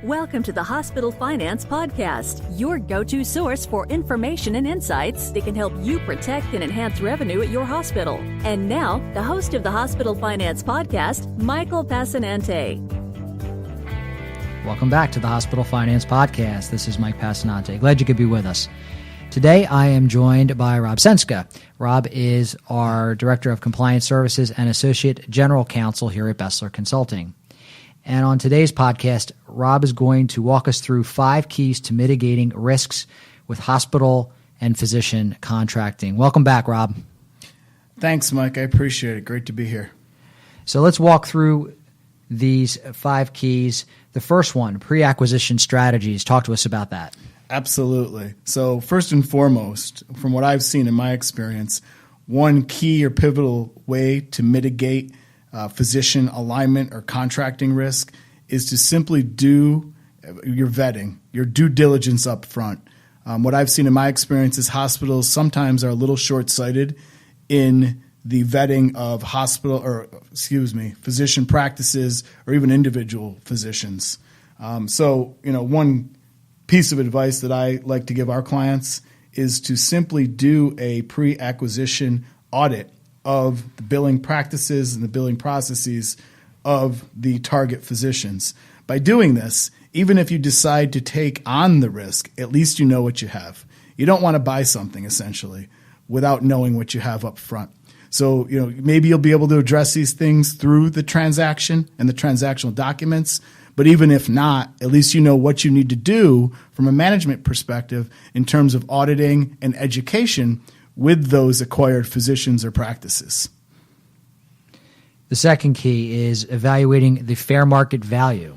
Welcome to the Hospital Finance Podcast, your go-to source for information and insights that can help you protect and enhance revenue at your hospital. And now, the host of the Hospital Finance Podcast, Michael Passanante. Welcome back to the Hospital Finance Podcast. This is Mike Passanante. Glad you could be with us. Today, I am joined by Rob Senska. Rob is our Director of Compliance Services and Associate General Counsel here at BESLER Consulting. And on today's podcast, Rob is going to walk us through 5 keys to mitigating risks with hospital and physician contracting. Welcome back, Rob. Thanks, Mike. I appreciate it. Great to be here. So let's walk through these 5 keys. The first one, pre-acquisition strategies. Talk to us about that. Absolutely. So first and foremost, from what I've seen in my experience, one key or pivotal way to mitigate physician alignment or contracting risk is to simply do your vetting, your due diligence up front. What I've seen in my experience is hospitals sometimes are a little short-sighted in the vetting of physician practices or even individual physicians. One piece of advice that I like to give our clients is to simply do a pre-acquisition audit of the billing practices and the billing processes of the target physicians. By doing this, even if you decide to take on the risk, at least you know what you have. You don't want to buy something, essentially, without knowing what you have up front. So, maybe you'll be able to address these things through the transaction and the transactional documents. But even if not, at least you know what you need to do from a management perspective in terms of auditing and education with those acquired physicians or practices. The second key is evaluating the fair market value.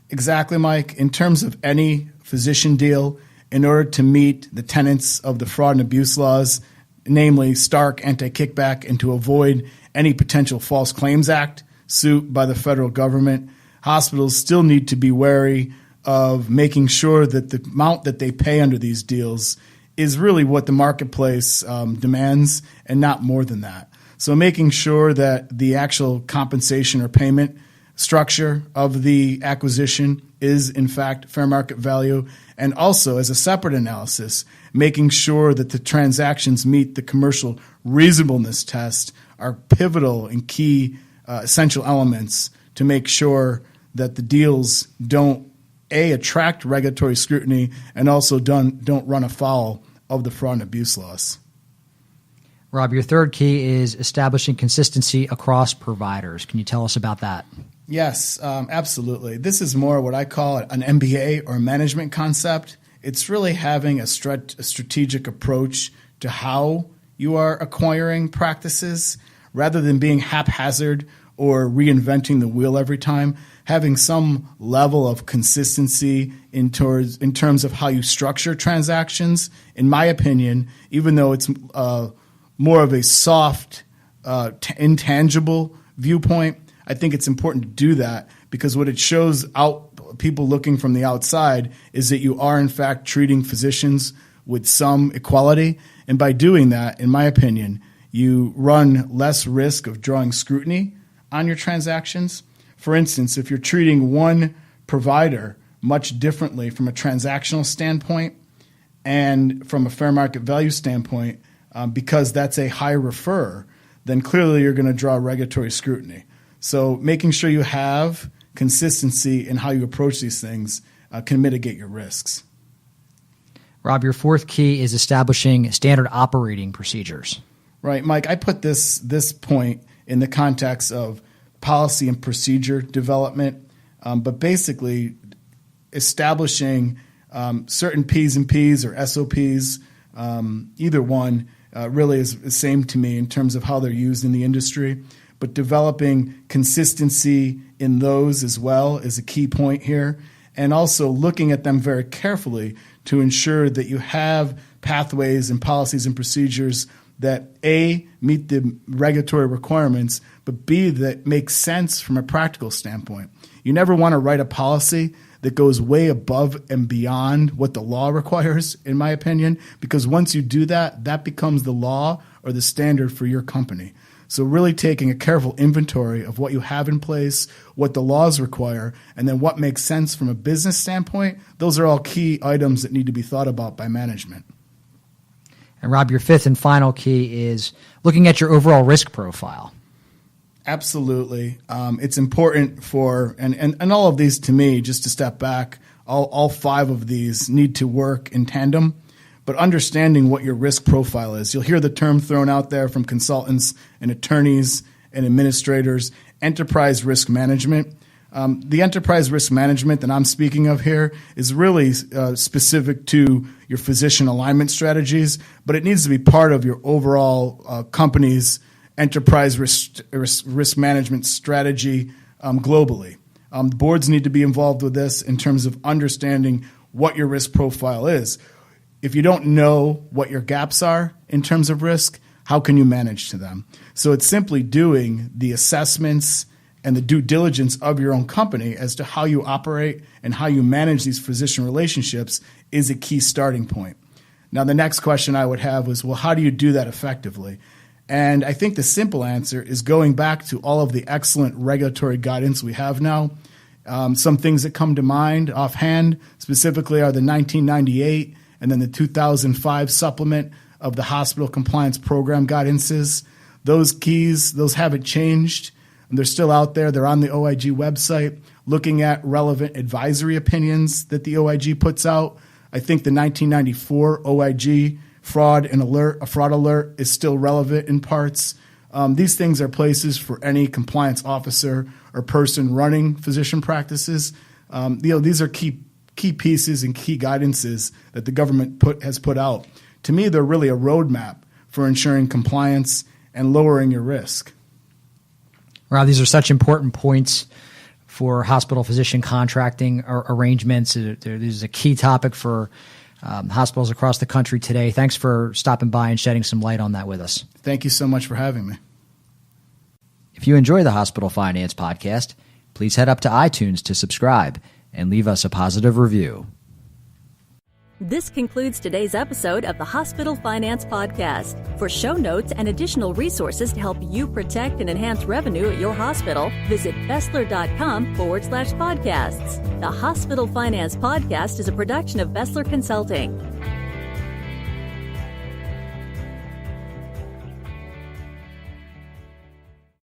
Exactly, Mike. In terms of any physician deal, in order to meet the tenets of the fraud and abuse laws, namely stark anti-kickback, and to avoid any potential False Claims Act suit by the federal government, hospitals still need to be wary of making sure that the amount that they pay under these deals is really what the marketplace demands and not more than that. So making sure that the actual compensation or payment structure of the acquisition is in fact fair market value, and also as a separate analysis, making sure that the transactions meet the commercial reasonableness test are pivotal and key essential elements to make sure that the deals don't attract regulatory scrutiny and also don't run afoul of the fraud and abuse laws. Rob, your third key is establishing consistency across providers. Can you tell us about that? Yes, absolutely. This is more what I call an MBA or management concept. It's really having a strategic approach to how you are acquiring practices rather than being haphazard or reinventing the wheel every time. Having some level of consistency in terms of how you structure transactions, in my opinion, even though it's more of a soft, intangible viewpoint, I think it's important to do that because what it shows out people looking from the outside is that you are in fact treating physicians with some equality. And by doing that, in my opinion, you run less risk of drawing scrutiny on your transactions. For instance, if you're treating one provider much differently from a transactional standpoint and from a fair market value standpoint, because that's a high referrer, then clearly you're going to draw regulatory scrutiny. So making sure you have consistency in how you approach these things can mitigate your risks. Rob, your fourth key is establishing standard operating procedures. Right, Mike, I put this point in the context of policy and procedure development, but basically establishing certain P's and P's or SOPs, either one really is the same to me in terms of how they're used in the industry. But developing consistency in those as well is a key point here, and also looking at them very carefully to ensure that you have pathways and policies and procedures that A, meet the regulatory requirements, but B, that make sense from a practical standpoint. You never want to write a policy that goes way above and beyond what the law requires, in my opinion, because once you do that, that becomes the law or the standard for your company. So really taking a careful inventory of what you have in place, what the laws require, and then what makes sense from a business standpoint, those are all key items that need to be thought about by management. And Rob, your fifth and final key is looking at your overall risk profile. Absolutely. It's important for, and all of these to me, just to step back, all five of these need to work in tandem. But understanding what your risk profile is. You'll hear the term thrown out there from consultants and attorneys and administrators, enterprise risk management. The enterprise risk management that I'm speaking of here is really specific to your physician alignment strategies, but it needs to be part of your overall company's enterprise risk management strategy globally. Boards need to be involved with this in terms of understanding what your risk profile is. If you don't know what your gaps are in terms of risk, how can you manage to them? So it's simply doing the assessments and the due diligence of your own company as to how you operate and how you manage these physician relationships is a key starting point. Now, the next question I would have was, well, how do you do that effectively? And I think the simple answer is going back to all of the excellent regulatory guidance we have now. Some things that come to mind offhand specifically are the 1998 and then the 2005 supplement of the Hospital Compliance Program guidances. Those keys, those haven't changed. And they're still out there. They're on the OIG website, looking at relevant advisory opinions that the OIG puts out. I think the 1994 OIG fraud alert is still relevant in parts. These things are places for any compliance officer or person running physician practices. These are key pieces and key guidances that the government has put out. To me, they're really a roadmap for ensuring compliance and lowering your risk. Rob, these are such important points for hospital physician contracting arrangements. This is a key topic for hospitals across the country today. Thanks for stopping by and shedding some light on that with us. Thank you so much for having me. If you enjoy the Hospital Finance Podcast, please head up to iTunes to subscribe and leave us a positive review. This concludes today's episode of the Hospital Finance Podcast. For show notes and additional resources to help you protect and enhance revenue at your hospital, visit BESLER.com/podcasts. The Hospital Finance Podcast is a production of BESLER Consulting.